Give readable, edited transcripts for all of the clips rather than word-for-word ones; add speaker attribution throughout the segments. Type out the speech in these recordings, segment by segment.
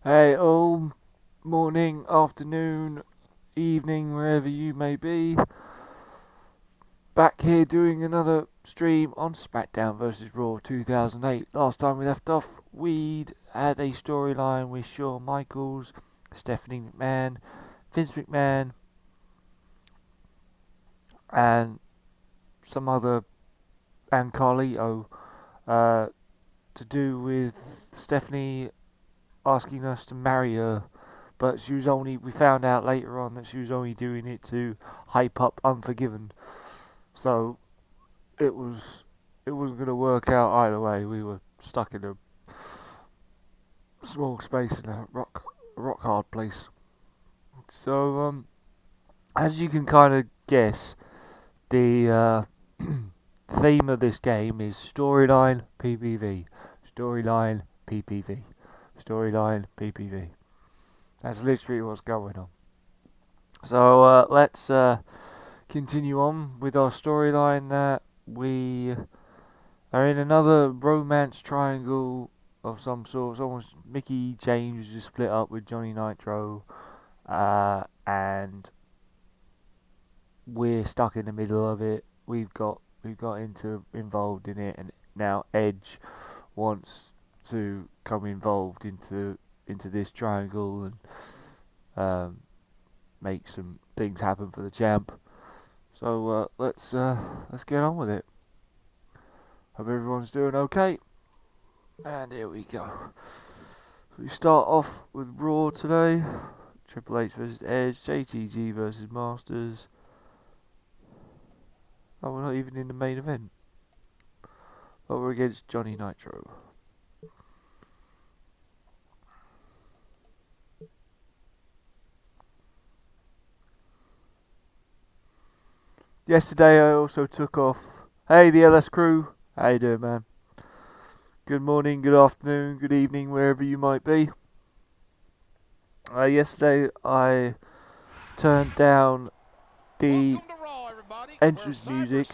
Speaker 1: Hey, all morning, afternoon, evening, wherever you may be. Back here doing another stream on Smackdown versus Raw 2008. Last time we left off, we'd had a storyline with Shawn Michaels, Stephanie McMahon, Vince McMahon, and some other, and Carlito, uh, to do with Stephanie asking us to marry her. But we found out later on that she was only doing it to hype up Unforgiven. So it wasn't going to work out either way. We were stuck in a small space in a rock hard place. So as you can kind of guess, the theme of this game is storyline PPV, storyline PPV, storyline PPV. That's literally what's going on. So let's continue on with our storyline that we are in another romance triangle of some sort. It's almost Mickey James just split up with Johnny Nitro, and we're stuck in the middle of it. We've got involved in it, and now Edge wants to come involved into this triangle and make some things happen for the champ. So let's get on with it. Hope everyone's doing okay. And here we go. We start off with Raw today. Triple H versus Edge, JTG versus Masters. Oh, we're not even in the main event. But we're against Johnny Nitro. Yesterday I also took off. Hey, the LS crew. How you doing, man? Good morning, good afternoon, good evening, wherever you might be. Yesterday I turned down the entrance music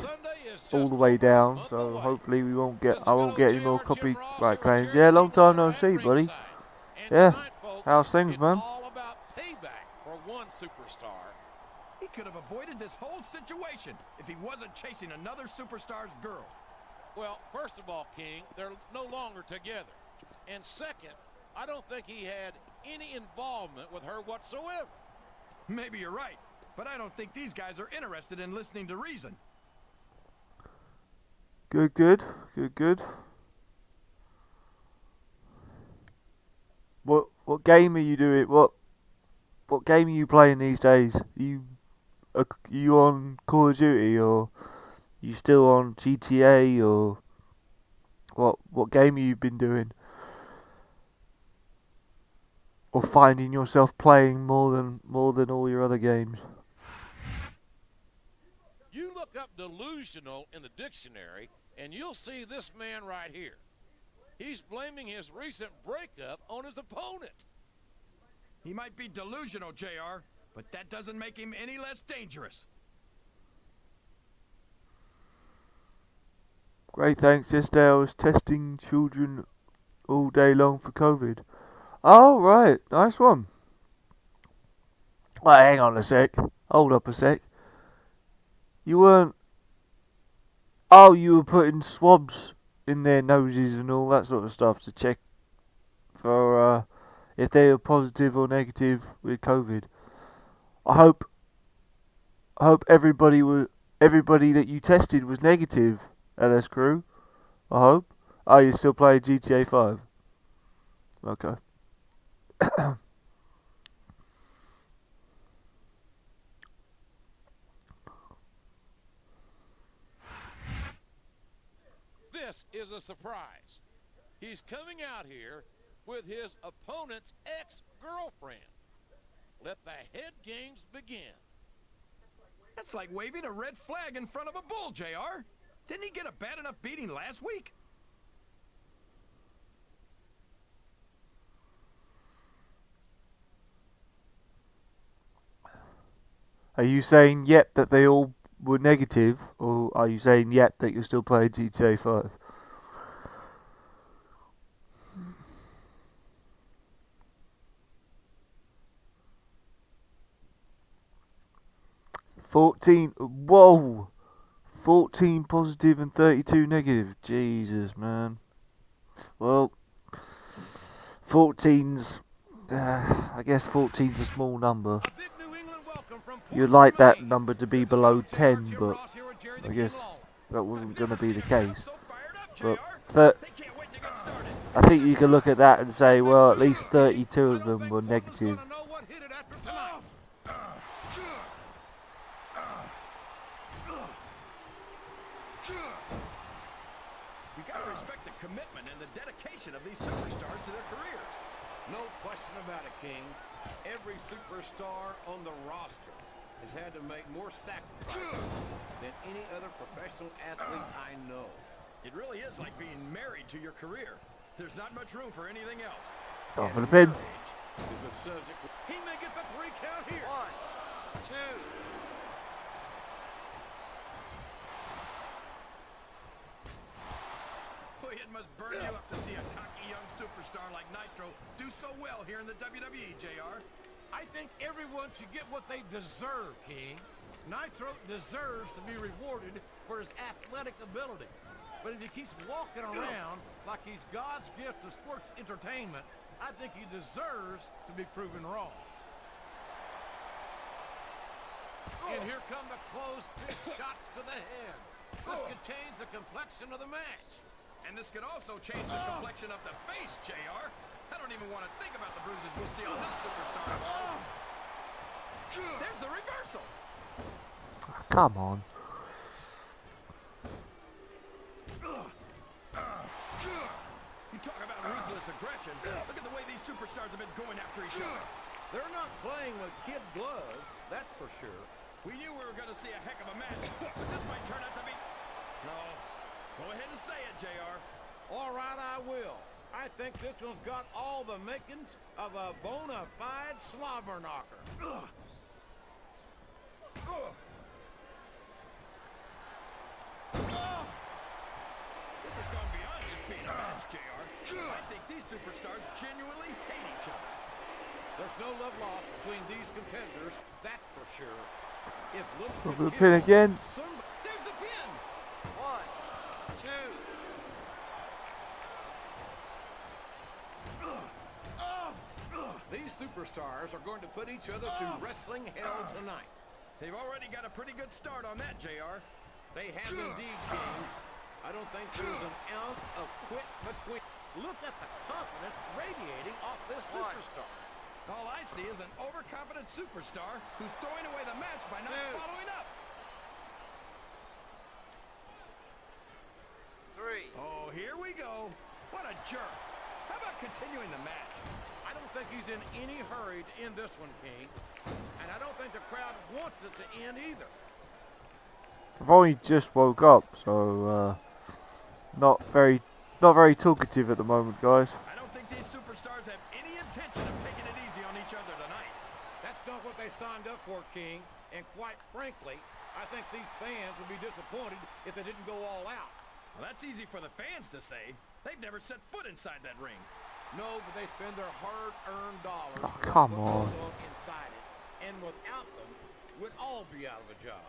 Speaker 1: all the way down, so hopefully I won't get any more copyright claims. Yeah, long time no see, buddy. Yeah, how's things, man?
Speaker 2: He could have avoided this whole situation if he wasn't chasing another superstar's girl.
Speaker 3: Well, first of all, King, they're no longer together. And second, I don't think he had any involvement with her whatsoever.
Speaker 2: Maybe you're right, but I don't think these guys are interested in listening to reason.
Speaker 1: Good. What game are you doing? What game are you playing these days? You on Call of Duty, or you still on GTA, or what game have you been doing? Or finding yourself playing more than all your other games?
Speaker 3: You look up delusional in the dictionary, and you'll see this man right here. He's blaming his recent breakup on his opponent.
Speaker 2: He might be delusional, JR, but that doesn't make him any less dangerous.
Speaker 1: Great, thanks. Yesterday I was testing children all day long for COVID. Oh, right. Nice one. Wait, hang on a sec. Hold up a sec. You weren't... Oh, you were putting swabs in their noses and all that sort of stuff to check for if they were positive or negative with COVID. I hope everybody that you tested was negative, LS Crew. I hope. Oh, you still playing GTA 5? Okay.
Speaker 3: This is a surprise. He's coming out here with his opponent's ex-girlfriend. Let the head games begin.
Speaker 2: That's like waving a red flag in front of a bull, JR. Didn't he get a bad enough beating last week?
Speaker 1: Are you saying yep that they all were negative, or are you saying yep that you're still playing GTA 5? 14. Whoa. 14 positive and 32 negative. Jesus, man. Well, 14's. I guess 14's a small number. You'd like that number to be below 10, but I guess that wasn't going to be the case. But I think you can look at that and say, well, at least 32 of them were negative.
Speaker 2: You gotta respect the commitment and the dedication of these superstars to their careers.
Speaker 3: No question about it, King. Every superstar on the roster has had to make more sacrifices than any other professional athlete I know.
Speaker 2: It really is like being married to your career. There's not much room for anything else.
Speaker 1: Off for the pin.
Speaker 3: Is a subject. He may get the 3 count here. 1, 2.
Speaker 2: Boy, it must burn you up to see a cocky young superstar like Nitro do so well here in the WWE, JR.
Speaker 3: I think everyone should get what they deserve, King. Nitro deserves to be rewarded for his athletic ability. But if he keeps walking around like he's God's gift of sports entertainment, I think he deserves to be proven wrong. And here come the closed fist shots to the head. This could change the complexion of the match.
Speaker 2: And this could also change the complexion of the face, JR. I don't even want to think about the bruises we'll see on this superstar tomorrow. There's the reversal.
Speaker 1: Come on.
Speaker 2: You talk about ruthless aggression. Look at the way these superstars have been going after each other.
Speaker 3: They're not playing with kid gloves, that's for sure.
Speaker 2: We knew we were going to see a heck of a match, but this might turn out to be... No. Go ahead and say it, JR.
Speaker 3: All right, I will. I think this one's got all the makings of a bona fide slobber knocker.
Speaker 2: This has gone beyond just being a match, JR. I think these superstars genuinely hate each other.
Speaker 3: There's no love lost between these competitors, that's for sure. If looks
Speaker 1: Over the pin again.
Speaker 2: There's the pin.
Speaker 3: 1, 2. These superstars are going to put each other through wrestling hell tonight.
Speaker 2: They've already got a pretty good start on that, JR.
Speaker 3: They have indeed, King. I don't think there's an ounce of quit between. Look at the confidence radiating off this superstar.
Speaker 2: All I see is an overconfident superstar who's throwing away the match by not following up.
Speaker 3: 3.
Speaker 2: Oh, here we go. What a jerk. How about continuing the match?
Speaker 3: I don't think he's in any hurry to end this one, King. And I don't think the crowd wants it to end either.
Speaker 1: I've only just woke up, so not very talkative at the moment, guys.
Speaker 2: I don't think these superstars have any intention of taking it easy on each other tonight.
Speaker 3: That's not what they signed up for, King. And quite frankly, I think these fans would be disappointed if they didn't go all out.
Speaker 2: Well, that's easy for the fans to say. They've never set foot inside that ring.
Speaker 3: No, but they spend their hard-earned dollars.
Speaker 1: Oh, come on.
Speaker 3: Inside it, and without them, we'd all be out of a job.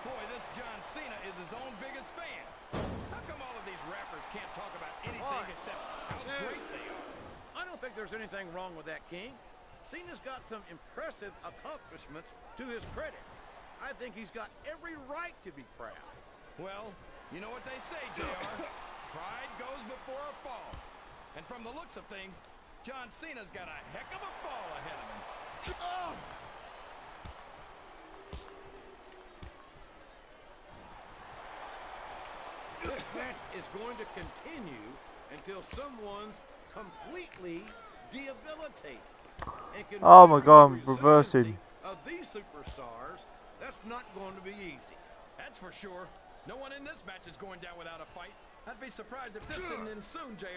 Speaker 2: Boy, this John Cena is his own biggest fan. How come all of these rappers can't talk about anything except how great they are?
Speaker 3: I don't think there's anything wrong with that, King. Cena's got some impressive accomplishments to his credit. I think he's got every right to be proud.
Speaker 2: Well, you know what they say, JR. Pride goes before a fall. And from the looks of things, John Cena's got a heck of a fall ahead of him.
Speaker 3: This match is going to continue until someone's completely debilitated. And
Speaker 1: Oh my God, I'm reversing.
Speaker 3: Of these superstars, that's not going to be easy.
Speaker 2: That's for sure. No one in this match is going down without a fight. I'd be surprised if this didn't end soon, JR.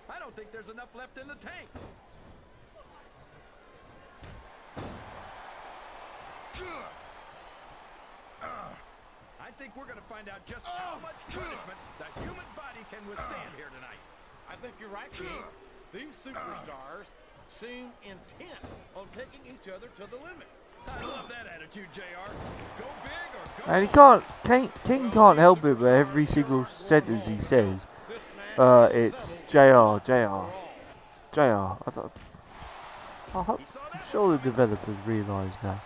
Speaker 2: I don't think there's enough left in the tank. I think we're going to find out just how much punishment the human body can withstand here tonight.
Speaker 3: I think you're right, King. These superstars seem intent on taking each other to the limit.
Speaker 2: I love that attitude, JR. Go big or go
Speaker 1: And he
Speaker 2: home.
Speaker 1: can't, King can't help it, but every single sentence he says,
Speaker 3: This match is
Speaker 1: it's
Speaker 3: settled
Speaker 1: JR,
Speaker 3: once and
Speaker 1: JR,
Speaker 3: for all.
Speaker 1: JR.
Speaker 2: He saw
Speaker 1: I'm
Speaker 2: that
Speaker 1: sure the
Speaker 2: one coming.
Speaker 1: developers realised that.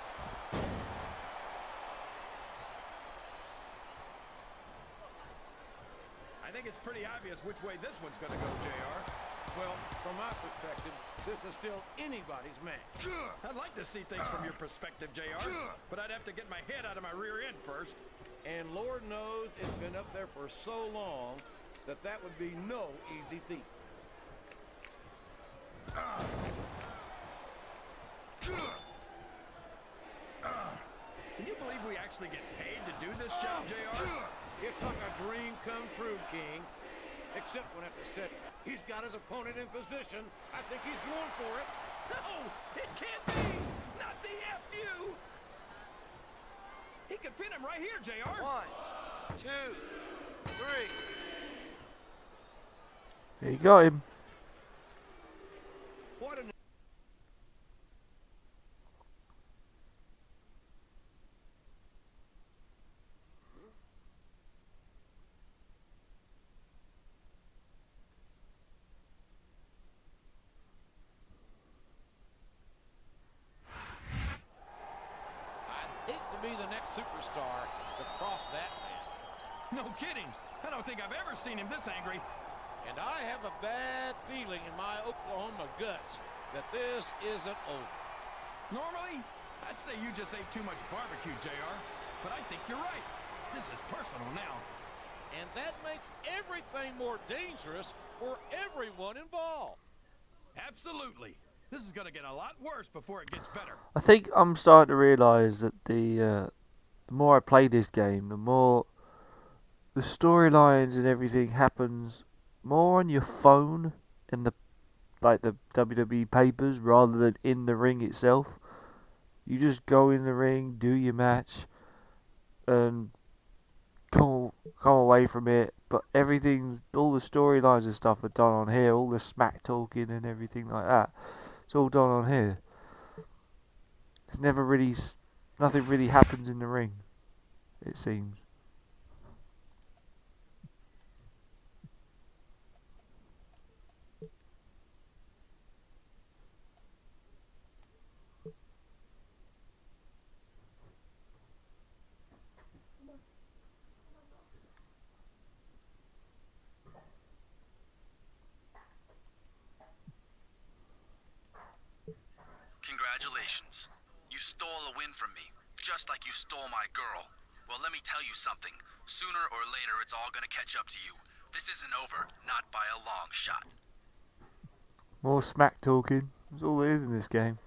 Speaker 2: I think it's pretty obvious which way this one's going to go, JR.
Speaker 3: Well, from my perspective, this is still anybody's match.
Speaker 2: I'd like to see things from your perspective, JR, but I'd have to get my head out of my rear end first.
Speaker 3: And Lord knows it's been up there for so long that that would be no easy feat.
Speaker 2: Can you believe we actually get paid to do this job, JR?
Speaker 3: It's like a dream come true, King. Except when after set, he's got his opponent in position. I think he's going for it.
Speaker 2: No, it can't be. Not the FU. He could pin him right here, JR.
Speaker 3: 1, 2, 3.
Speaker 1: There you got him.
Speaker 3: What an... I'd hate to be the next superstar to cross that man.
Speaker 2: No kidding. I don't think I've ever seen him this angry.
Speaker 3: And I have a bad feeling in my Oklahoma guts that this isn't over.
Speaker 2: Normally, I'd say you just ate too much barbecue, JR. But I think you're right. This is personal now.
Speaker 3: And that makes everything more dangerous for everyone involved.
Speaker 2: Absolutely. This is going to get a lot worse before it gets better.
Speaker 1: I think I'm starting to realise that the more I play this game, the more the storylines and everything happens more on your phone in the WWE papers rather than in the ring itself. You just go in the ring, do your match, and come away from it. But all the storylines and stuff are done on here. All the smack talking and everything like that. It's all done on here. It's never really, nothing really happens in the ring, it seems.
Speaker 4: Congratulations. You stole a win from me, just like you stole my girl. Well, let me tell you something. Sooner or later, it's all gonna catch up to you. This isn't over, not by a long shot.
Speaker 1: More smack talking. That's all there is in this game.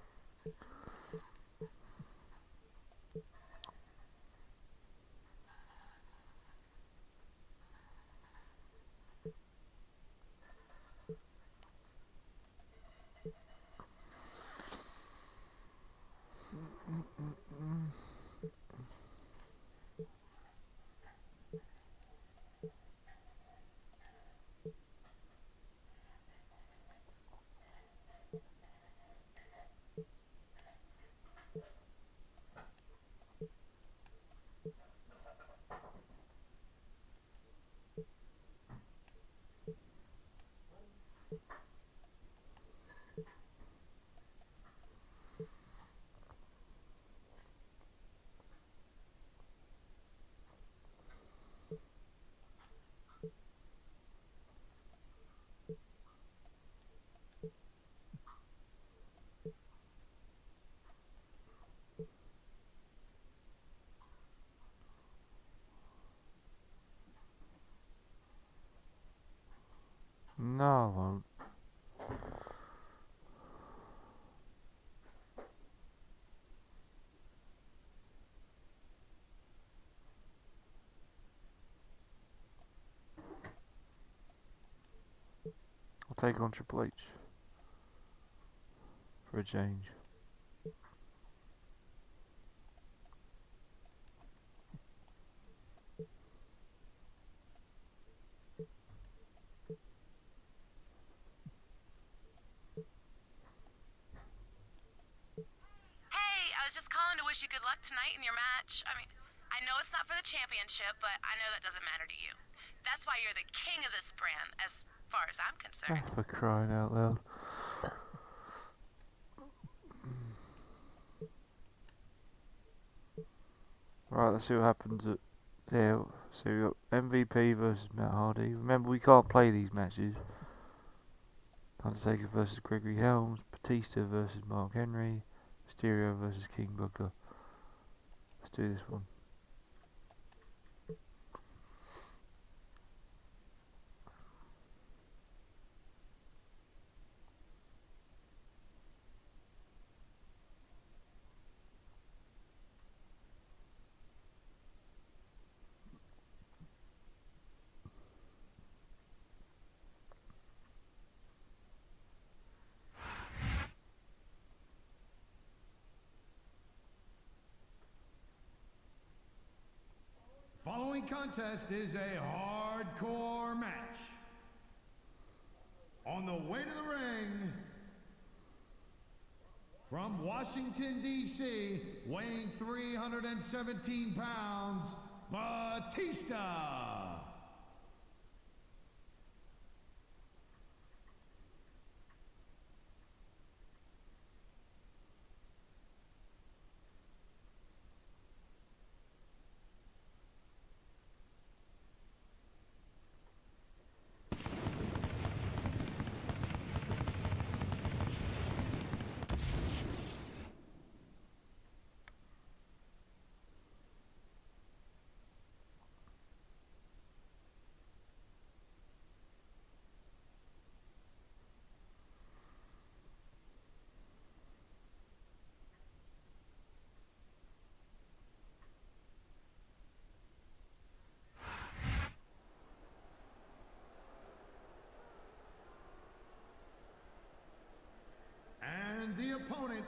Speaker 1: No, I won't. I'll take on Triple H for a change.
Speaker 5: wish you good luck tonight in your match. I mean, I know it's not for the championship, but I know that doesn't matter to you. That's why you're the king of this brand, as far as I'm concerned.
Speaker 1: Oh, for crying out loud. Right, let's see what happens at there. So we got MVP versus Matt Hardy. Remember, we can't play these matches. Undertaker versus Gregory Helms. Batista versus Mark Henry. Mysterio versus King Booker. Let's do this one.
Speaker 6: Following contest is a hardcore match. On the way to the ring, from Washington, D.C., weighing 317 pounds, Batista. And the opponent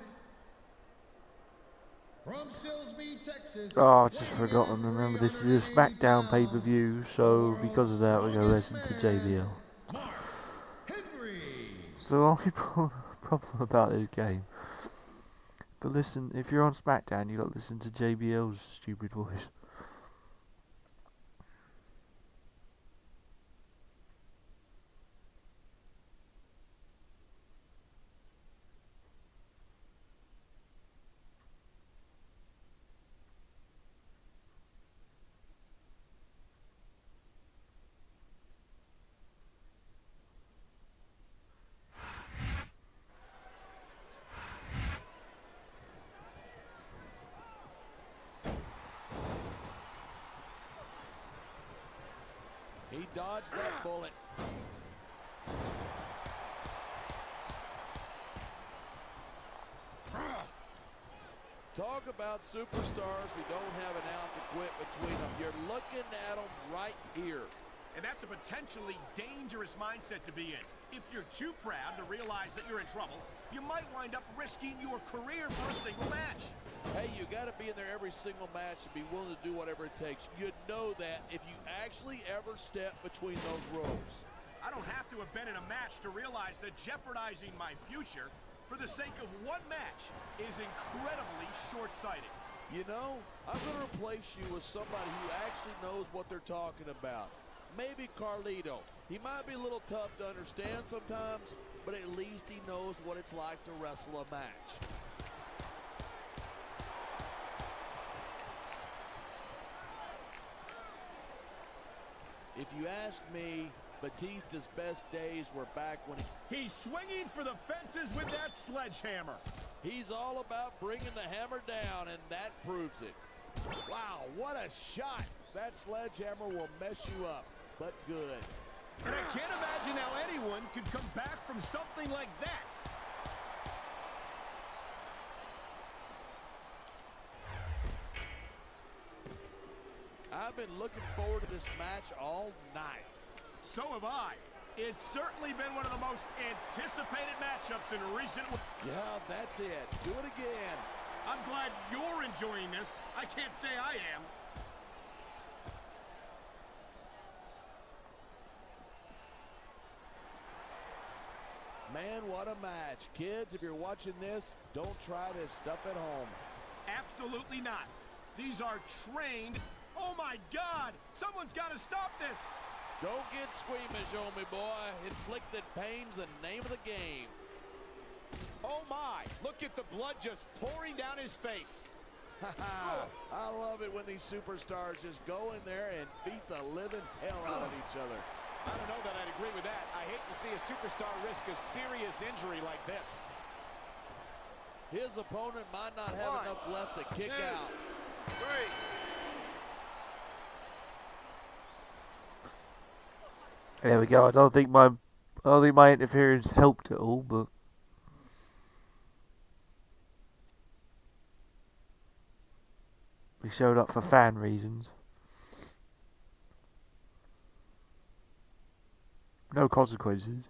Speaker 6: from Silsbee, Texas.
Speaker 1: Oh, I just forgotten. Remember, this is a Smackdown pay-per-view, so because of that, we're going to listen to JBL.
Speaker 6: Mark Henry.
Speaker 1: So the only problem about this game. But listen, if you're on Smackdown, you got to listen to JBL's stupid voice.
Speaker 3: He dodged that bullet. Talk about superstars who don't have an ounce of quit between them. You're looking at them right here.
Speaker 2: And that's a potentially dangerous mindset to be in. If you're too proud to realize that you're in trouble, you might wind up risking your career for a single match.
Speaker 3: Hey, you got to be in there every single match and be willing to do whatever it takes. You know that if you actually ever step between those ropes.
Speaker 2: I don't have to have been in a match to realize that jeopardizing my future for the sake of one match is incredibly short-sighted.
Speaker 3: You know, I'm going to replace you with somebody who actually knows what they're talking about. Maybe Carlito. He might be a little tough to understand sometimes, but at least he knows what it's like to wrestle a match. If you ask me, Batista's best days were back when
Speaker 2: He's swinging for the fences with that sledgehammer.
Speaker 3: he's all about bringing the hammer down, and that proves it. Wow, what a shot. That sledgehammer will mess you up, but good.
Speaker 2: And I can't imagine how anyone could come back from something like that.
Speaker 3: I've been looking forward to this match all night.
Speaker 2: So have I. It's certainly been one of the most anticipated matchups in recent weeks.
Speaker 3: Yeah, that's it. Do it again.
Speaker 2: I'm glad you're enjoying this. I can't say I am.
Speaker 3: Man, what a match. Kids, if you're watching this, don't try this stuff at home.
Speaker 2: Absolutely not. These are trained. Oh my God! Someone's got to stop this.
Speaker 3: Don't get squeamish on me, boy. Inflicted pain's the name of the game.
Speaker 2: Oh my! Look at the blood just pouring down his face.
Speaker 3: I love it when these superstars just go in there and beat the living hell out of each other.
Speaker 2: I don't know that I'd agree with that. I hate to see a superstar risk a serious injury like this.
Speaker 3: His opponent might not have enough left to kick out.
Speaker 2: 3.
Speaker 1: There we go. I don't think my interference helped at all, but we showed up for fan reasons. No consequences.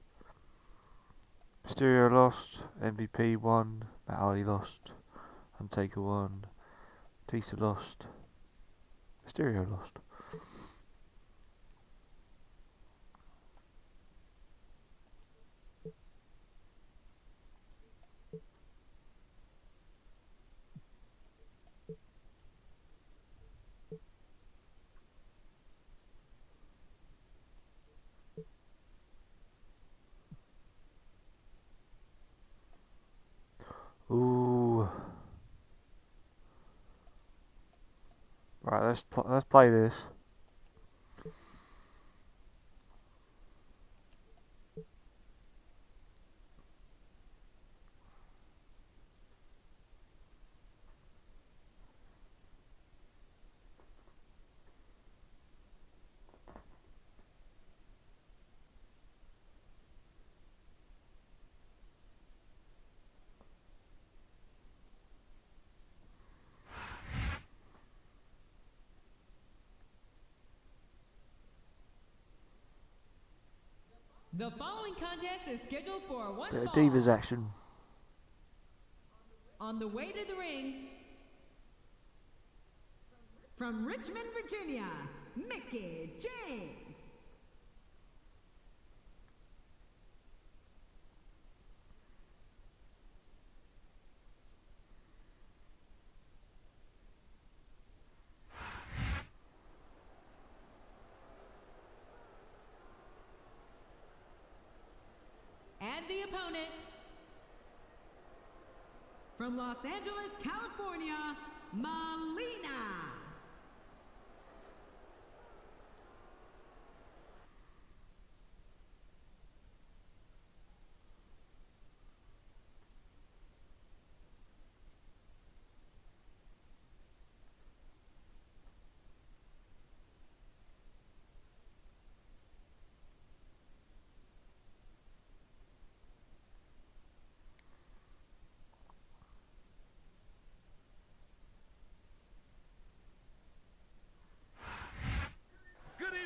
Speaker 1: Mysterio lost, MVP won, Matt Hardy lost, Undertaker won, Batista lost, Mysterio lost. Ooh. Right, let's play this.
Speaker 7: The following contest is scheduled for one
Speaker 1: Bit of
Speaker 7: fall.
Speaker 1: Divas action.
Speaker 7: On the way to the ring, from Richmond, Virginia, Mickey James. And the opponent, from Los Angeles, California, Melina.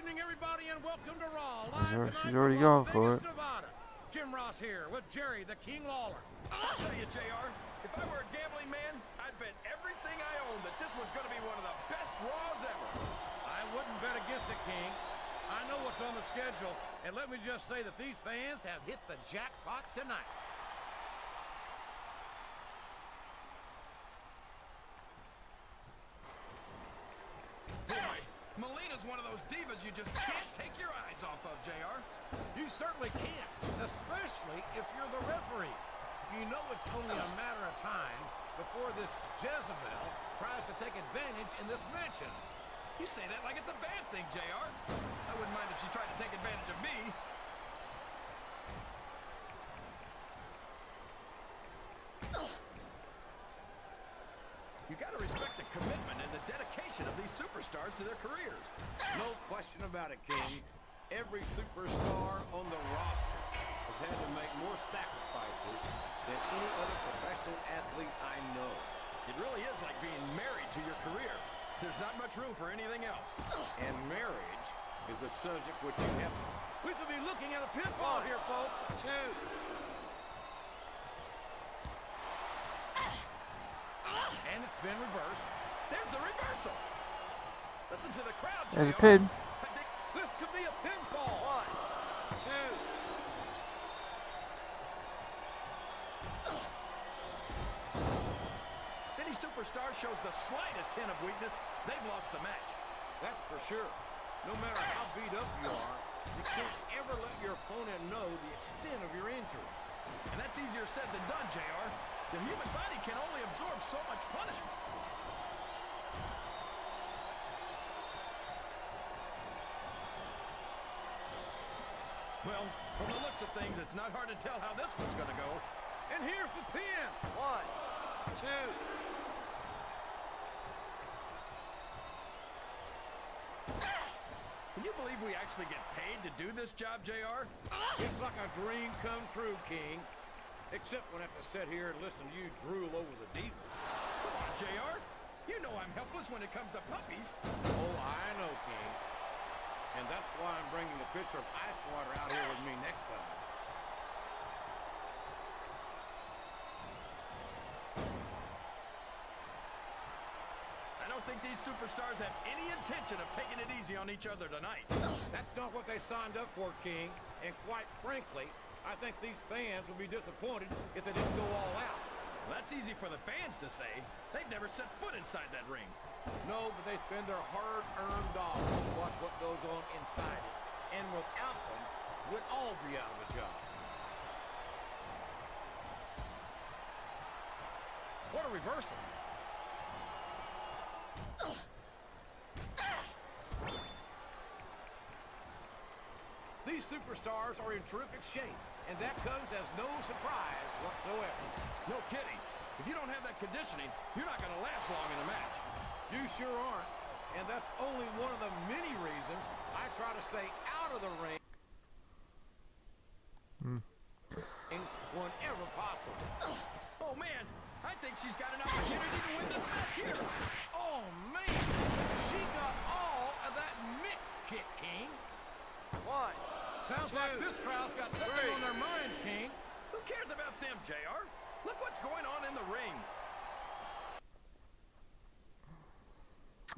Speaker 3: Everybody, and welcome to Raw. Live
Speaker 1: She's
Speaker 3: tonight
Speaker 1: already
Speaker 3: from Las
Speaker 1: gone for
Speaker 3: Vegas,
Speaker 1: it.
Speaker 3: Nevada. Jim Ross here with Jerry the King Lawler.
Speaker 2: I'll tell you, JR, if I were a gambling man, I'd bet everything I own that this was going to be one of the best Raws ever.
Speaker 3: I wouldn't bet against it, King. I know what's on the schedule, and let me just say that these fans have hit the jackpot tonight.
Speaker 2: Melina's one of those divas you just can't take your eyes off of, JR.
Speaker 3: You certainly can't, especially if you're the referee. You know it's only a matter of time before this Jezebel tries to take advantage in this mention.
Speaker 2: You say that like it's a bad thing, JR. I wouldn't mind if she tried to take advantage of me. You gotta respect the commitment and the dedication of these superstars to their careers.
Speaker 3: No question about it, King. Every superstar on the roster has had to make more sacrifices than any other professional athlete I know.
Speaker 2: It really is like being married to your career. There's not much room for anything else.
Speaker 3: And marriage is a subject which you have. We could be looking at a pinfall here, folks. 2. And it's been reversed.
Speaker 2: There's the reversal. Listen to the crowd, JR.
Speaker 1: There's a pin.
Speaker 3: This could be a pinfall. 1, 2.
Speaker 2: Did any superstar shows the slightest hint of weakness, they've lost the match.
Speaker 3: That's for sure. No matter how beat up you are, you can't ever let your opponent know the extent of your injuries.
Speaker 2: And that's easier said than done, JR. The human body can only absorb so much punishment. Well, from the looks of things, it's not hard to tell how this one's going to go.
Speaker 3: And here's the pin. 1, 2.
Speaker 2: Can you believe we actually get paid to do this job, JR?
Speaker 3: It's like a dream come true, King. Except when I have to sit here and listen to you drool over the deep.
Speaker 2: Come on, JR. You know I'm helpless when it comes to puppies.
Speaker 3: Oh, I know, King. And that's why I'm bringing a pitcher of ice water out here with me next time.
Speaker 2: I don't think these superstars have any intention of taking it easy on each other tonight.
Speaker 3: That's not what they signed up for, King. And quite frankly, I think these fans would be disappointed if they didn't go all out.
Speaker 2: Well, that's easy for the fans to say. They've never set foot inside that ring.
Speaker 3: No, but they spend their hard-earned dollars to watch what goes on inside it. And without them, we'd all be out of a job. What a reversal. These superstars are in terrific shape, and that comes as no surprise whatsoever.
Speaker 2: No kidding. If you don't have that conditioning, you're not going to last long in a match.
Speaker 3: You sure aren't. And that's only one of the many reasons I try to stay out of the ring whenever possible.
Speaker 2: Oh, man. I think she's got an opportunity to win this match here.
Speaker 3: Oh, man. She got all of that mitt kick, King. 1, Sounds like this crowd's got something on their minds, King.
Speaker 2: Who cares about them, JR? Look what's going on in the ring.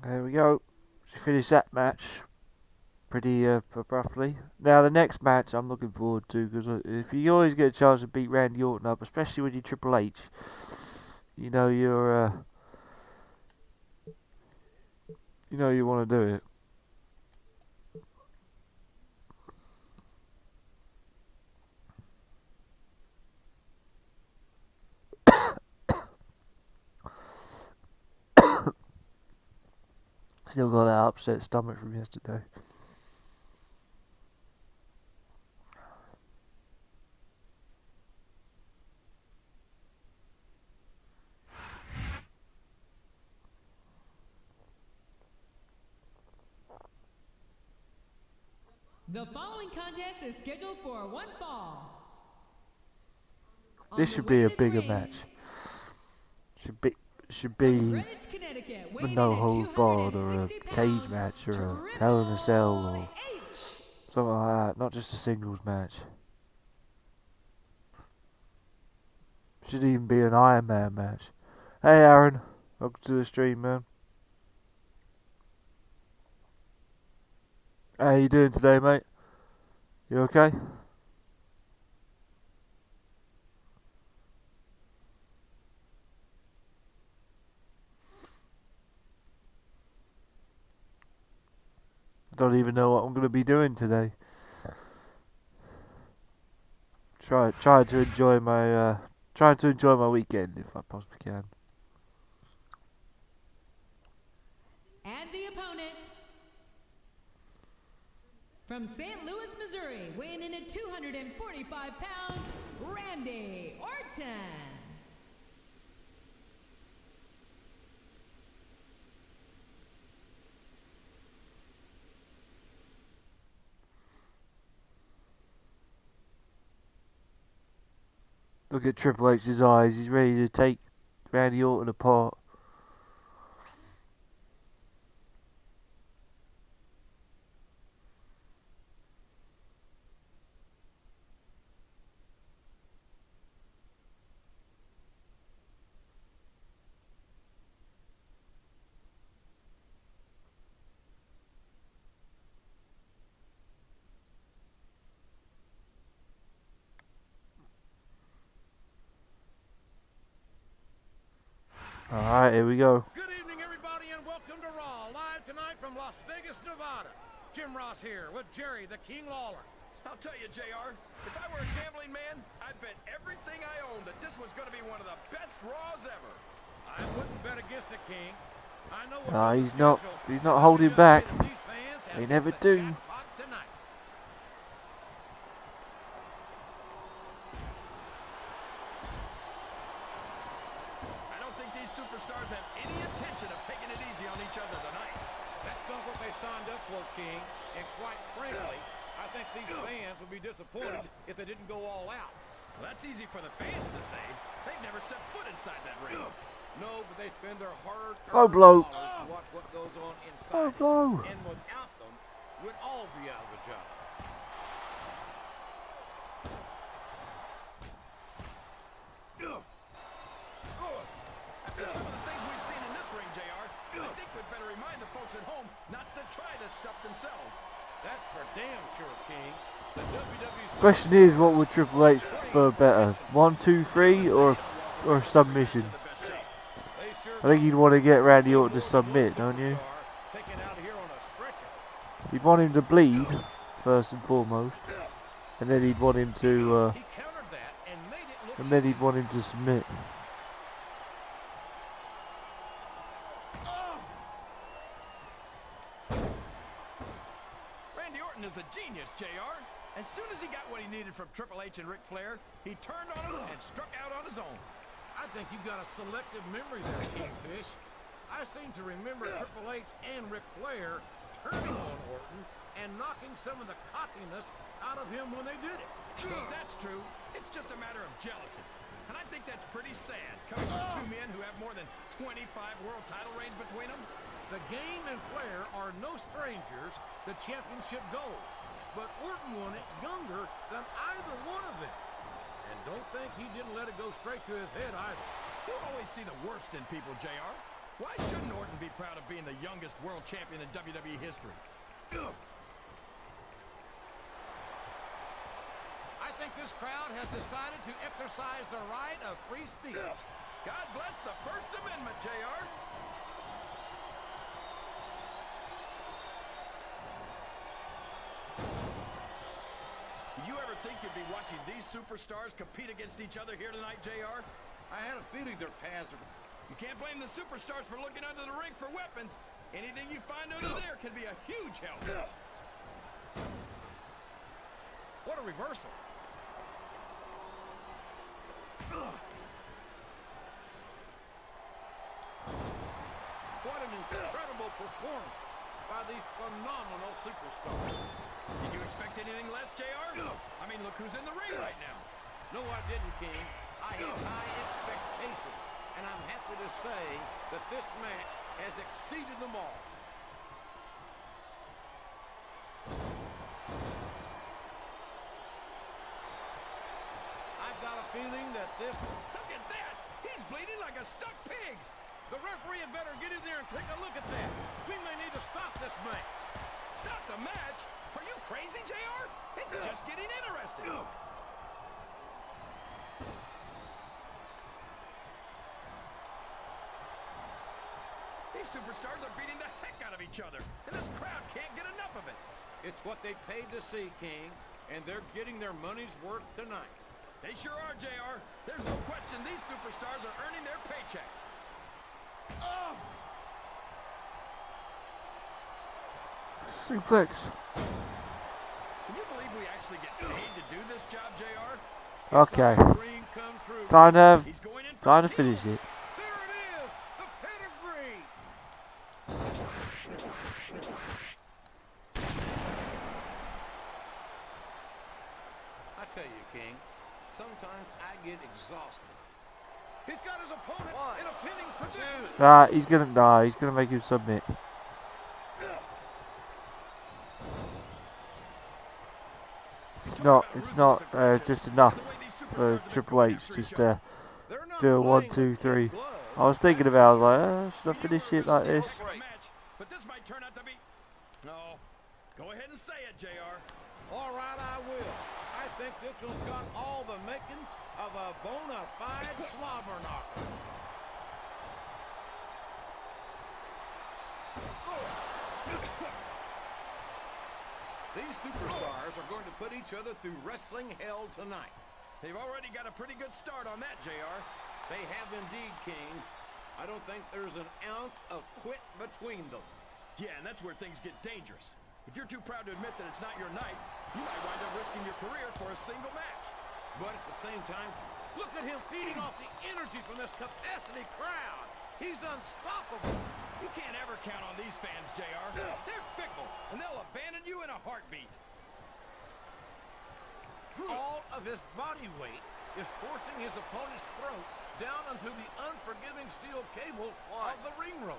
Speaker 1: There we go. She finished that match pretty abruptly. Now the next match I'm looking forward to, because if you always get a chance to beat Randy Orton up, especially when you're Triple H, you know you want to do it. Still got that upset stomach from yesterday.
Speaker 7: The following contest is scheduled for one fall.
Speaker 1: This should be a bigger match. Should be
Speaker 7: Greenwich, Connecticut,
Speaker 1: a
Speaker 7: weighing
Speaker 1: no
Speaker 7: in at
Speaker 1: holds barred or a
Speaker 7: 260
Speaker 1: cage
Speaker 7: pounds,
Speaker 1: match or a
Speaker 7: Triple
Speaker 1: Hell in a Cell or
Speaker 7: H.
Speaker 1: something like that. Not just a singles match. Should even be an Iron Man match. Hey Aaron, welcome to the stream, man. How you doing today, mate? You okay? I don't even know what I'm going to be doing today. Trying to enjoy my weekend if I possibly can.
Speaker 7: And the opponent from St. Louis, Missouri, weighing in at 245 pounds, Randy Orton.
Speaker 1: Look at Triple H's eyes. He's ready to take Randy Orton apart. Alright, here we go.
Speaker 3: Good evening, everybody, and welcome to Raw, live tonight from Las Vegas, Nevada. Jim Ross here with Jerry the King Lawler.
Speaker 2: I'll tell you, JR, if I were a gambling man, I'd bet everything I own that this was going to be one of the best Raws ever.
Speaker 3: I wouldn't bet against it, King. I know what's
Speaker 1: Nah,
Speaker 3: on the
Speaker 1: he's not.
Speaker 3: schedule.
Speaker 1: He's not holding back.
Speaker 3: These fans have
Speaker 1: They never
Speaker 3: hit
Speaker 1: do.
Speaker 3: the jackpot tonight.
Speaker 2: I don't think these superstars have any intention of taking it easy on each other tonight.
Speaker 3: That's not what they signed up for, King. And quite frankly, I think these fans would be disappointed if they didn't go all out.
Speaker 2: Well, that's easy for the fans to say. They've never set foot inside that ring.
Speaker 3: No, but they spend their
Speaker 1: Low
Speaker 3: hard-earned
Speaker 1: blow.
Speaker 3: dollars to watch what goes on inside.
Speaker 1: Low
Speaker 3: it.
Speaker 1: blow.
Speaker 3: And without them, we'd all be out of a job.
Speaker 2: After some of the things we've seen in this ring, JR, I think we'd better remind the folks at home not to try this stuff themselves.
Speaker 3: That's for damn sure, King. The WWE
Speaker 1: Question is, what would Triple H prefer better? 1, 2, 3 or submission?
Speaker 2: The best shape.
Speaker 3: They sure
Speaker 1: I think you'd want to get Randy Orton to submit, don't you?
Speaker 3: taken out of here on a stretcher.
Speaker 1: You'd want him to bleed, first and foremost. And then he'd want him to,
Speaker 3: He countered that and made it look
Speaker 1: and then he'd want him to submit.
Speaker 2: Randy Orton is a genius, JR. As soon as he got what he needed from Triple H and Ric Flair, he turned on him and struck out on his own.
Speaker 3: I think you've got a selective memory there, Kingfish. I seem to remember Triple H and Ric Flair turning on Orton and knocking some of the cockiness out of him when they did it.
Speaker 2: Well, if that's true, it's just a matter of jealousy. And I think that's pretty sad, coming from two men who have more than 25 world title reigns between them.
Speaker 3: The Game and Flair are no strangers to championship gold, but Orton won it younger than either one of them. And don't think he didn't let it go straight to his head either.
Speaker 2: You always see the worst in people, JR. Why shouldn't Orton be proud of being the youngest world champion in WWE history?
Speaker 3: I think this crowd has decided to exercise the right of free speech.
Speaker 2: God bless the First Amendment, JR. Did you ever think you'd be watching these superstars compete against each other here tonight, JR?
Speaker 3: I had a feeling their paths are...
Speaker 2: You can't blame the superstars for looking under the ring for weapons. Anything you find under there can be a huge help.
Speaker 3: What a reversal. What an incredible performance by these phenomenal superstars.
Speaker 2: Did you expect anything less, JR? I mean, look who's in the ring right now.
Speaker 3: No, I didn't, King. I had high expectations, and I'm happy to say that this match has exceeded them all. I've got a feeling that this...
Speaker 2: Look at that! He's bleeding like a stuck pig!
Speaker 3: The referee had better get in there and take a look at that. We may need to stop this match.
Speaker 2: Stop the match? Are you crazy, JR? It's just getting interesting. These superstars are beating the heck out of each other, and this crowd can't get enough of it.
Speaker 3: It's what they paid to see, King, and they're getting their money's worth tonight.
Speaker 2: They sure are, JR. There's no question these superstars are earning their paychecks.
Speaker 1: Suplex.
Speaker 2: Can you believe we actually get paid to do this job, JR?
Speaker 1: Okay.
Speaker 3: Dream come true.
Speaker 2: He's going in for
Speaker 1: Time
Speaker 2: the
Speaker 1: to
Speaker 2: kill.
Speaker 1: finish it.
Speaker 3: There it is, the pedigree. I tell you, King, sometimes I get exhausted. He's got his opponent in a pinning position.
Speaker 1: He's gonna make him submit. It's not just enough for Triple H just to
Speaker 3: They're not
Speaker 1: do a 1,
Speaker 3: playing
Speaker 1: 2,
Speaker 3: with
Speaker 1: 3.
Speaker 3: kid gloves.
Speaker 1: I was thinking about it, like, should I finish it like this?
Speaker 2: For a match, but this might turn out to be... No. Go ahead and say it, JR.
Speaker 3: All right, I will. I think this one's got all the makings of a bona fide slobber knocker. These superstars are going to put each other through wrestling hell tonight.
Speaker 2: They've already got a pretty good start on that, JR.
Speaker 3: They have indeed, King. I don't think there's an ounce of quit between them.
Speaker 2: Yeah, and that's where things get dangerous. If you're too proud to admit that it's not your night, you might wind up risking your career for a single match.
Speaker 3: But at the same time, look at him feeding off the energy from this capacity crowd. He's unstoppable.
Speaker 2: You can't ever count on these fans, JR. They're fickle, and they'll abandon you in a heartbeat.
Speaker 3: All of his body weight is forcing his opponent's throat down onto the unforgiving steel cable of the ring rope.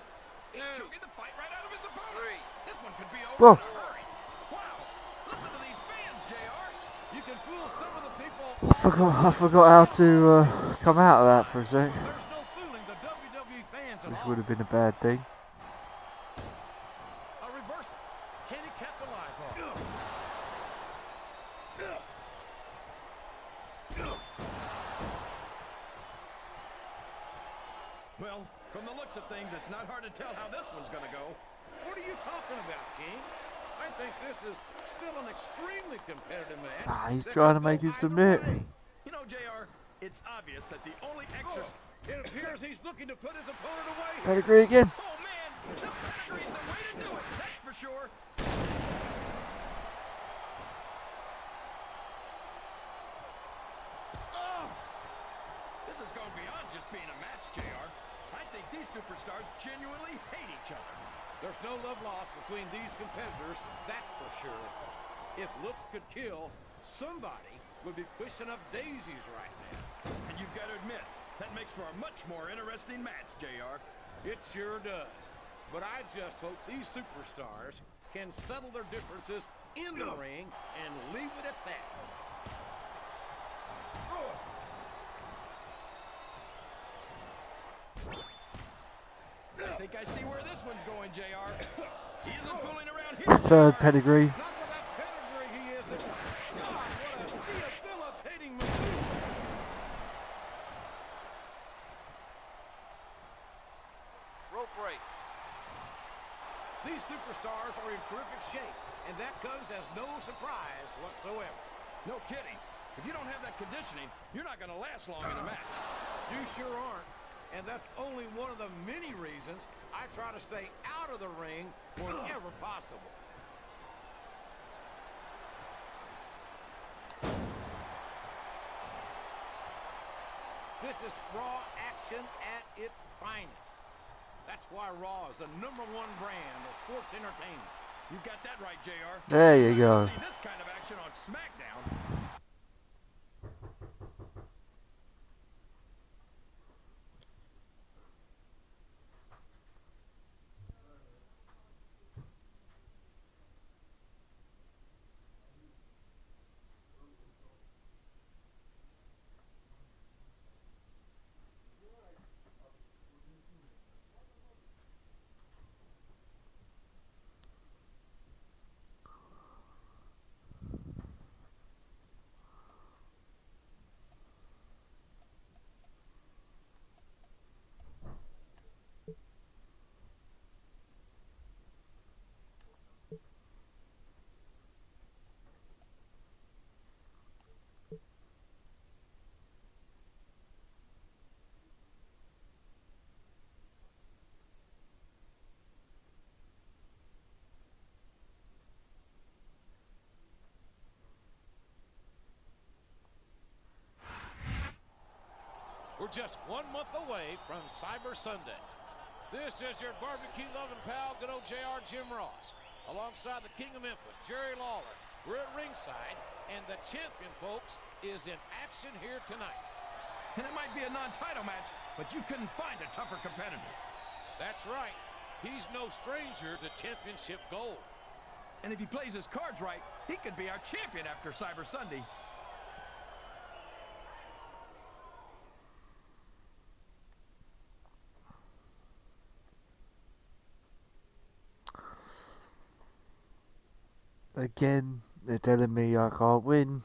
Speaker 2: He's choking the fight right out of his opponent. This one could be over in a hurry. Wow, listen to these fans, JR.
Speaker 3: You can fool some of the people.
Speaker 1: I forgot how to come out of that for a sec.
Speaker 3: There's no fooling the WWE fans at
Speaker 1: This
Speaker 3: all.
Speaker 1: would have been a bad thing.
Speaker 3: A reversal. Can he capitalize on it?
Speaker 2: Well, from the looks of things, it's not hard to tell how this one's going to go.
Speaker 3: What are you talking about, King? I think this is still an extremely competitive match.
Speaker 1: He's
Speaker 3: that
Speaker 1: trying to
Speaker 3: could
Speaker 1: make
Speaker 3: go
Speaker 1: him
Speaker 3: either
Speaker 1: submit.
Speaker 3: way.
Speaker 2: You know, JR, it's obvious that the only exercise...
Speaker 3: It appears he's looking to put his opponent away.
Speaker 1: Pedigree again.
Speaker 2: Oh, man, the pedigree's the way to do it, that's for sure. Oh, this has gone beyond just being a match, JR. I think these superstars genuinely hate each other.
Speaker 3: There's no love lost between these competitors, that's for sure. If looks could kill, somebody would be pushing up daisies right now.
Speaker 2: And you've got to admit, that makes for a much more interesting match, JR.
Speaker 3: It sure does. But I just hope these superstars can settle their differences in the ring and leave it at that.
Speaker 2: I think I see where this one's going, JR. He isn't fooling around here.
Speaker 1: The third
Speaker 2: JR.
Speaker 1: pedigree.
Speaker 3: Not with that pedigree, he isn't. God, what a debilitating maneuver.
Speaker 8: Rope break.
Speaker 3: These superstars are in terrific shape, and that comes as no surprise whatsoever.
Speaker 2: No kidding. If you don't have that conditioning, you're not going to last long in a match.
Speaker 3: You sure aren't. And that's only one of the many reasons I try to stay out of the ring whenever possible. This is Raw action at its finest. That's why Raw is the #1 brand of sports entertainment.
Speaker 2: You got that right, JR.
Speaker 1: There you go.
Speaker 2: See this kind of action on Smackdown.
Speaker 3: We're just 1 month away from Cyber Sunday. This is your barbecue-loving pal, good old JR Jim Ross, alongside the King of Memphis, Jerry Lawler. We're at ringside, and the champion, folks, is in action here tonight.
Speaker 2: And it might be a non-title match, but you couldn't find a tougher competitor.
Speaker 3: That's right. He's no stranger to championship gold.
Speaker 2: And if he plays his cards right, he could be our champion after Cyber Sunday.
Speaker 1: Again, they're telling me I can't win.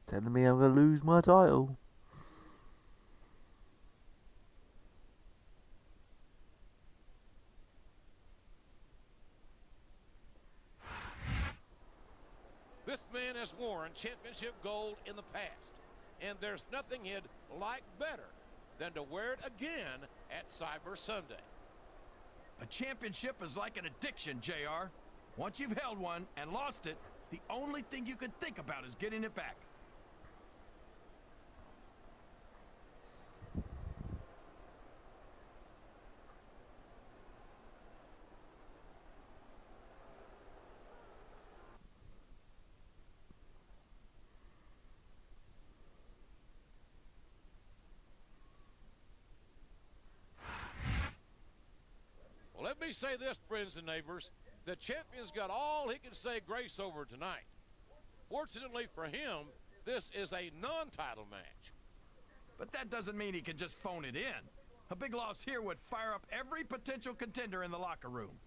Speaker 1: Telling me I'm going to lose my title.
Speaker 3: This man has worn championship gold in the past, and there's nothing he'd like better than to wear it again at Cyber Sunday.
Speaker 2: A championship is like an addiction, JR. Once you've held one and lost it, the only thing you can think about is getting it back.
Speaker 3: Well, let me say this, friends and neighbors. The champion's got all he can say grace over tonight. Fortunately for him, this is a non-title match.
Speaker 2: But that doesn't mean he can just phone it in. A big loss here would fire up every potential contender in the locker room.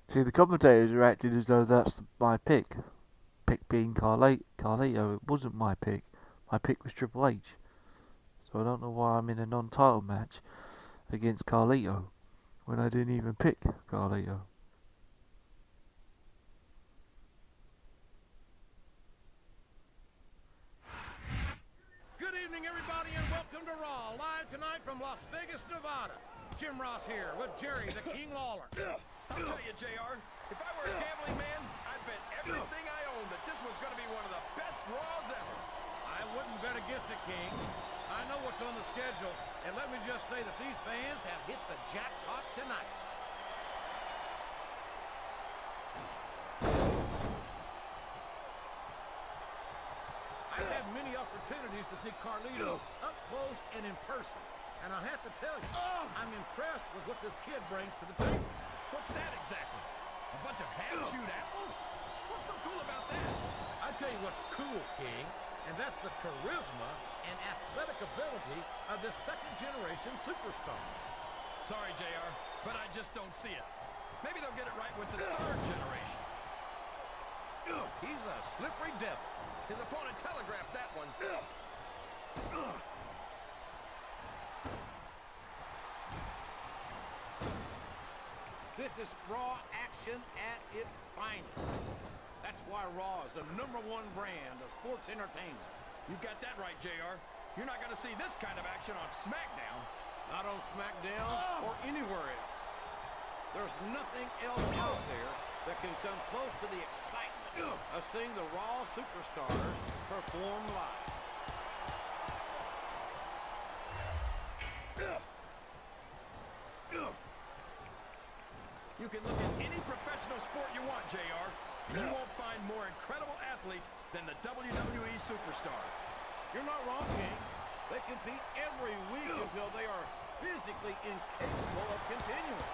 Speaker 1: See, the commentators are acting as though that's my pick. Pick being Carlito. It wasn't my pick. My pick was Triple H. So I don't know why I'm in a non-title match against Carlito when I didn't even pick Carlito.
Speaker 3: Good evening, everybody, and welcome to Raw, live tonight from Las Vegas, Nevada. Jim Ross here with Jerry the King Lawler.
Speaker 2: I'll tell you, JR, if I were a gambling man, I'd bet everything I own that this was going to be one of the best Raws ever.
Speaker 3: I wouldn't bet against it, King. I know what's on the schedule, and let me just say that these fans have hit the jackpot tonight. I've had many opportunities to see Carlito up close and in person, and I have to tell you, I'm impressed with what this kid brings to the table.
Speaker 2: What's that exactly? A bunch of half-chewed apples? What's so cool about that?
Speaker 3: I tell you what's cool, King, and that's the charisma and athletic ability of this second-generation superstar.
Speaker 2: Sorry, JR, but I just don't see it. Maybe they'll get it right with the third generation.
Speaker 3: He's a slippery devil.
Speaker 2: His opponent telegraphed that one.
Speaker 3: This is Raw action at its finest. That's why Raw is the #1 brand of sports entertainment.
Speaker 2: You got that right, JR. You're not going to see this kind of action on Smackdown.
Speaker 3: Not on Smackdown or anywhere else. There's nothing else out there that can come close to the excitement of seeing the Raw superstars perform live.
Speaker 2: You can look at any professional sport you want, JR, and you won't find more incredible athletes than the WWE superstars.
Speaker 3: You're not wrong, King. They compete every week until they are physically incapable of continuing.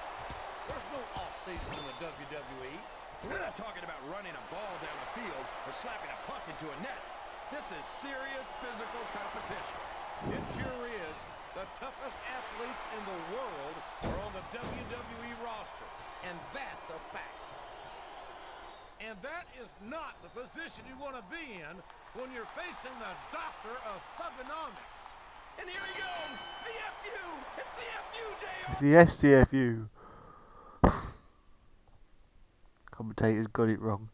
Speaker 3: There's no off-season in the WWE.
Speaker 2: We're not talking about running a ball down the field or slapping a puck into a net. This is serious physical competition.
Speaker 3: It sure is. The toughest athletes in the world are on the WWE roster, and that's a fact. And that is not the position you want to be in when you're facing the doctor of thugonomics.
Speaker 2: And here he goes! The FU! It's the FU, JR!
Speaker 1: It's the SCFU. Commentators got it wrong.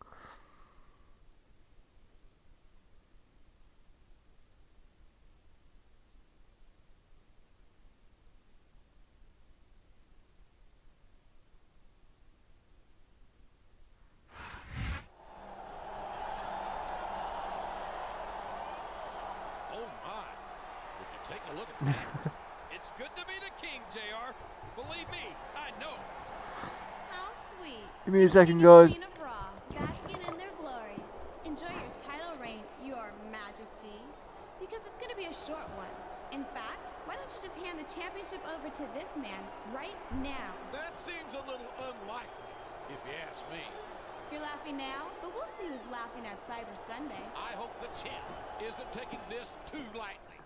Speaker 3: Oh, my. Would you take a look at that?
Speaker 2: It's good to be the king, JR. Believe me, I know.
Speaker 9: How sweet.
Speaker 1: Give me a second,
Speaker 9: King and
Speaker 1: guys.
Speaker 9: Queen of Raw, basking in their glory. Enjoy your title reign, your majesty. Because it's going to be a short one. In fact, why don't you just hand the championship over to this man right now?
Speaker 3: That seems a little unlikely, if you ask me.
Speaker 9: You're laughing now, but we'll see who's laughing at Cyber Sunday.
Speaker 3: I hope the champ isn't taking this too lightly.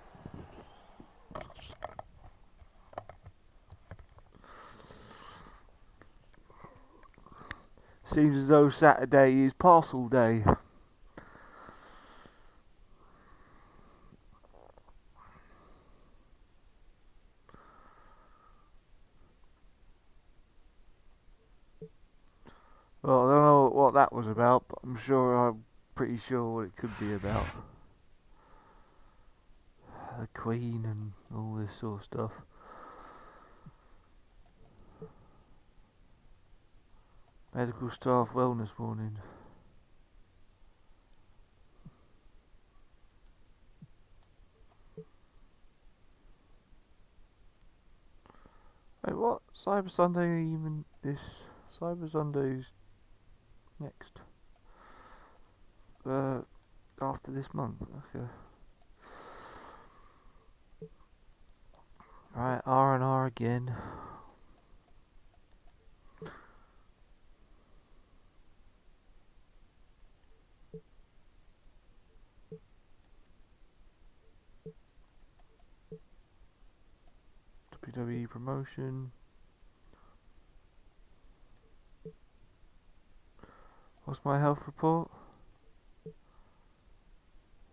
Speaker 1: Seems as though Saturday is parcel day. Well, I don't know what that was about, but I'm pretty sure what it could be about. The Queen and all this sort of stuff. Medical staff wellness warning. Wait, what? Cyber Sunday even this? Cyber Sunday's next. After this month. Okay. Right, R&R again. WWE promotion. What's my health report?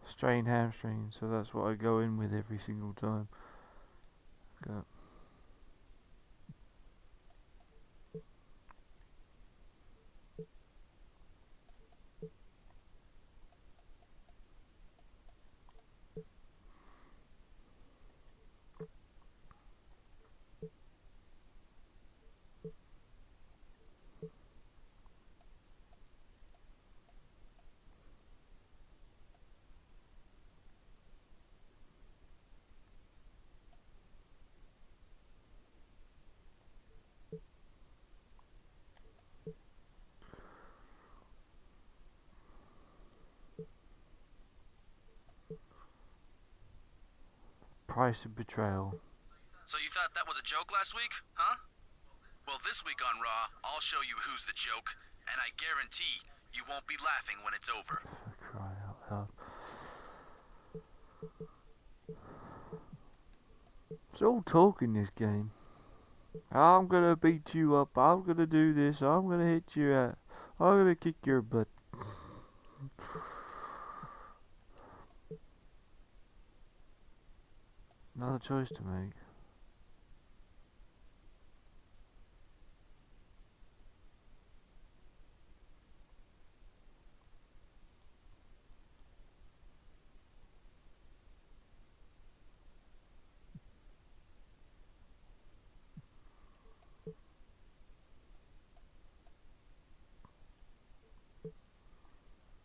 Speaker 1: Strained hamstring, so that's what I go in with every single time. Okay. Price of betrayal.
Speaker 4: So you thought that was a joke last week, huh? Well, this week on Raw, I'll show you who's the joke, and I guarantee you won't be laughing when it's over.
Speaker 1: For crying out loud. It's all talk in this game. I'm gonna beat you up, I'm gonna do this, I'm gonna hit you out, I'm gonna kick your butt. Another choice to make.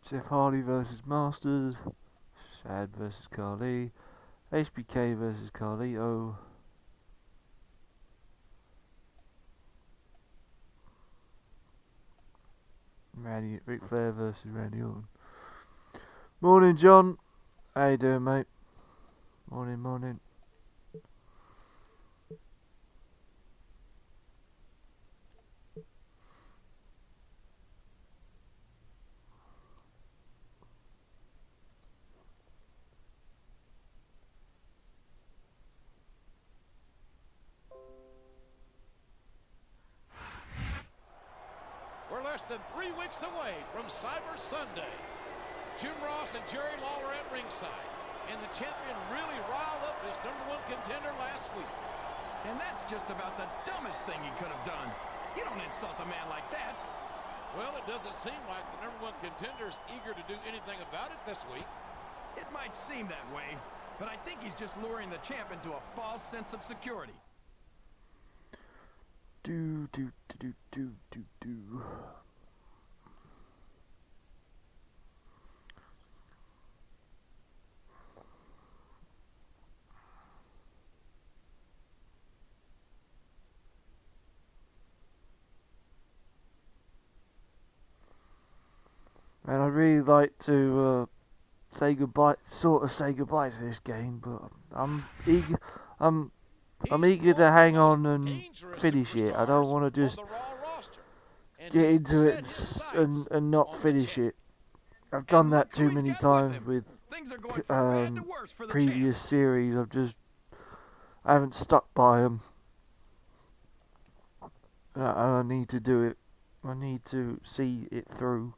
Speaker 1: Jeff Hardy versus Masters, Shad versus Khali, HBK versus Carlito, Ric Flair versus Randy Orton. Morning, John. How you doing, mate? Morning, morning.
Speaker 3: We're less than 3 weeks away from Cyber Sunday. Jim Ross and Jerry Lawler at ringside. And the champion really riled up his #1 contender last week.
Speaker 2: And that's just about the dumbest thing he could have done. You don't insult a man like that.
Speaker 3: Well, it doesn't seem like the #1 contender's eager to do anything about it this week.
Speaker 2: It might seem that way, but I think he's just luring the champ into a false sense of security.
Speaker 1: Do. And I'd really like to say goodbye to this game, but I'm eager. I'm eager to hang on and finish it. I don't want to just get into it and not finish it. I've done that too many times with previous series. I haven't stuck by them. I need to do it. I need to see it through.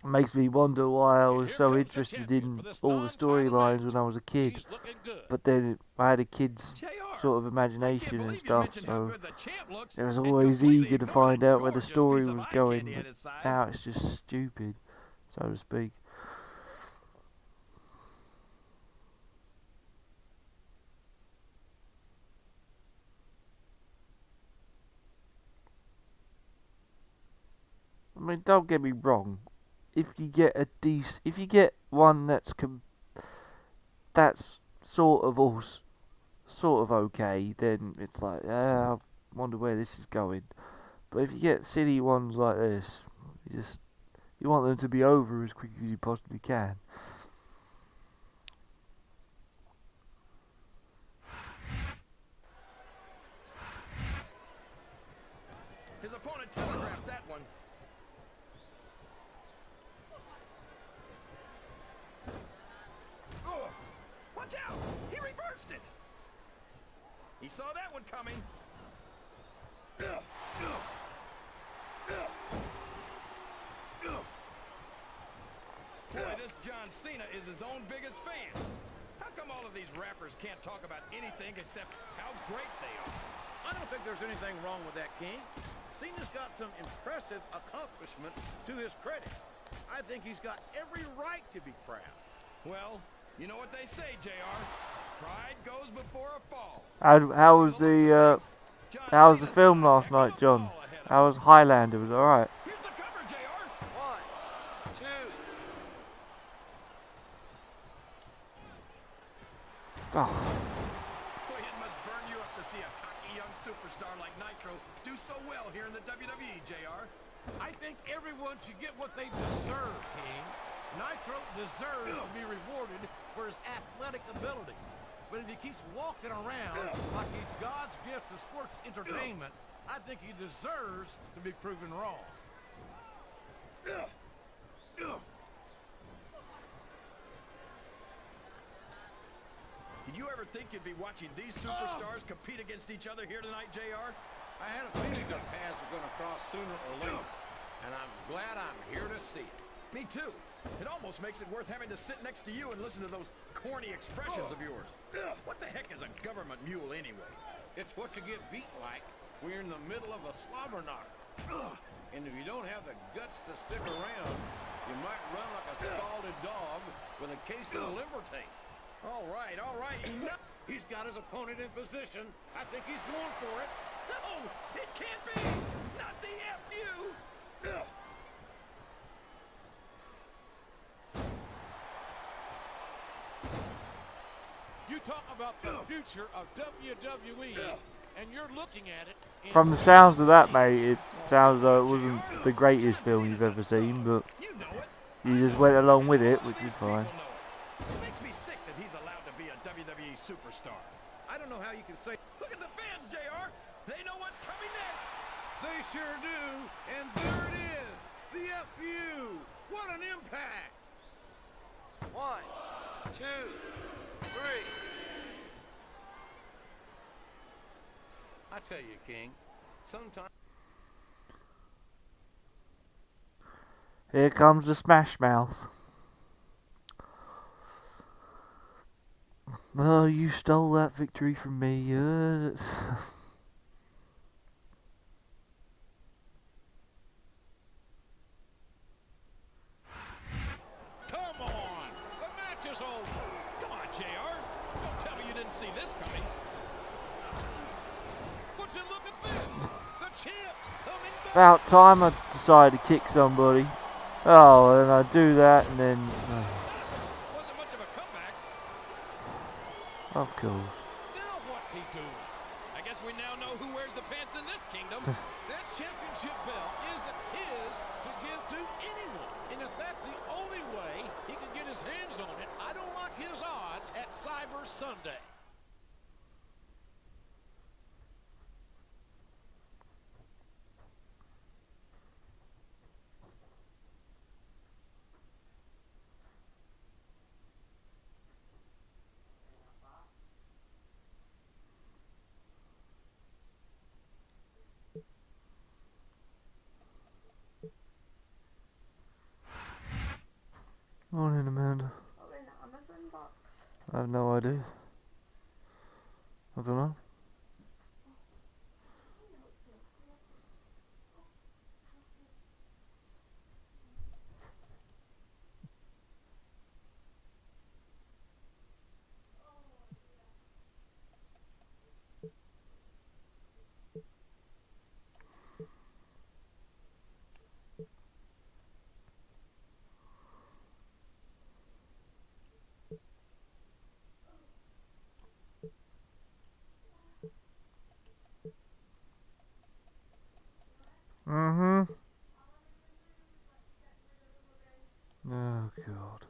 Speaker 1: It makes me wonder why I
Speaker 3: And
Speaker 1: was
Speaker 3: here
Speaker 1: so
Speaker 3: comes the
Speaker 1: interested
Speaker 3: champion
Speaker 1: in
Speaker 3: for this
Speaker 1: all the
Speaker 3: non-title
Speaker 1: storylines
Speaker 3: match.
Speaker 1: when I was a kid.
Speaker 3: He's looking good.
Speaker 1: But then I had a kid's
Speaker 2: JR,
Speaker 1: sort of
Speaker 2: I can't
Speaker 1: imagination and
Speaker 2: believe you
Speaker 1: stuff,
Speaker 2: mentioned how
Speaker 1: so
Speaker 2: good the champ looks
Speaker 1: I was
Speaker 2: and
Speaker 1: always
Speaker 2: completely
Speaker 1: eager to
Speaker 2: ignored
Speaker 1: find
Speaker 2: a
Speaker 1: out where the
Speaker 2: gorgeous
Speaker 1: story
Speaker 2: piece of
Speaker 1: was
Speaker 2: eye
Speaker 1: going.
Speaker 2: candy at
Speaker 1: But
Speaker 2: his side.
Speaker 1: now it's just stupid, so to speak. I mean, don't get me wrong. If you get if you get one that's sort of sort of okay, then it's like, I wonder where this is going. But if you get silly ones like this, you want them to be over as quick as you possibly can.
Speaker 2: His opponent telegraphed that one. Ugh. Watch out! He reversed it! He saw that one coming. Boy, this John Cena is his own biggest fan. How come all of these rappers can't talk about anything except how great they are?
Speaker 3: I don't think there's anything wrong with that, King. Cena's got some impressive accomplishments to his credit. I think he's got every right to be proud.
Speaker 2: Well, you know what they say, JR. Pride goes before a fall.
Speaker 1: How was the how was the film last night, John? How was Highlander? Was it alright?
Speaker 2: Here's the cover, JR.
Speaker 8: 1, 2.
Speaker 1: Oh,
Speaker 2: Boy, it must burn you up to see a cocky young superstar like Nitro do so well here in the WWE, JR.
Speaker 3: I think everyone should get what they deserve, King. Nitro deserves to be rewarded for his athletic ability. But if he keeps walking around like he's God's gift to sports entertainment, I think he deserves to be proven wrong.
Speaker 2: Did you ever think you'd be watching these superstars compete against each other here tonight, JR?
Speaker 3: I had a feeling our paths were going to cross sooner or later, and I'm glad I'm here to see it.
Speaker 2: Me too. It almost makes it worth having to sit next to you and listen to those corny expressions of yours. What the heck is a government mule anyway?
Speaker 3: It's what you get beat like when you're in the middle of a slobber knocker. And if you don't have the guts to stick around, you might run like a scalded dog with a case of liver tape.
Speaker 2: All right, enough.
Speaker 3: He's got his opponent in position. I think he's going for it.
Speaker 2: No, it can't be. Not the FU.
Speaker 3: You talk about the future of WWE, and you're looking at it.
Speaker 1: from the sounds of that, mate, it sounds like it wasn't the greatest film you've ever seen, but
Speaker 2: You know it.
Speaker 1: you just went along with it, which is fine.
Speaker 2: People know it. It makes me sick that he's allowed to be a WWE superstar.
Speaker 3: I don't know how you can say
Speaker 2: Look at the fans, JR. They know what's coming next.
Speaker 3: they sure do, and there it is, the FU. What an impact!
Speaker 8: 1, 2, 3.
Speaker 3: I tell you, King, sometimes.
Speaker 1: Here comes the Smash Mouth. Oh, you stole that victory from me.
Speaker 3: Come on! The match is over!
Speaker 2: Come on, JR. Don't tell me you didn't see this coming.
Speaker 3: Would you look at this? The champ's coming back!
Speaker 1: About time I decided to kick somebody. Oh, and I do that, and then
Speaker 2: Wasn't much of a comeback.
Speaker 1: of course.
Speaker 3: Now what's he doing?
Speaker 2: I guess we now know who wears the pants in this kingdom.
Speaker 3: That championship belt isn't his to give to anyone. And if that's the only way he can get his hands on it, I don't like his odds at Cyber Sunday.
Speaker 1: Morning, Amanda.
Speaker 10: Oh, in the Amazon box.
Speaker 1: I have no idea. I don't know. Mm-hmm. Oh, God.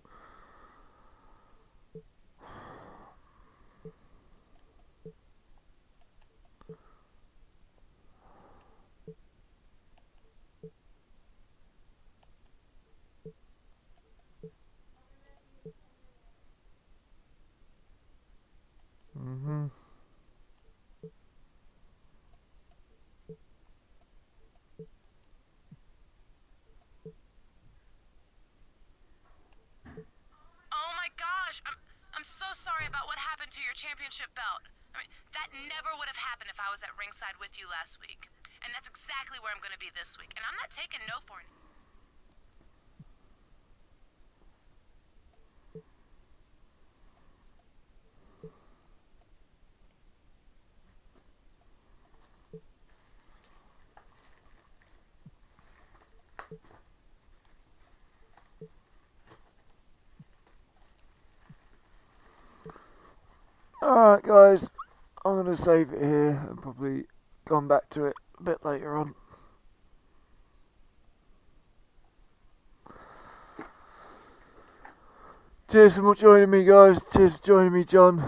Speaker 1: Mm-hmm.
Speaker 5: Oh my gosh, I'm so sorry about what happened to your championship belt. I mean, that never would have happened if I was at ringside with you last week. And that's exactly where I'm going to be this week. And I'm not taking no for an...
Speaker 1: Alright, guys. I'm going to save it here and probably come back to it a bit later on. Cheers for joining me, guys. Cheers for joining me, John.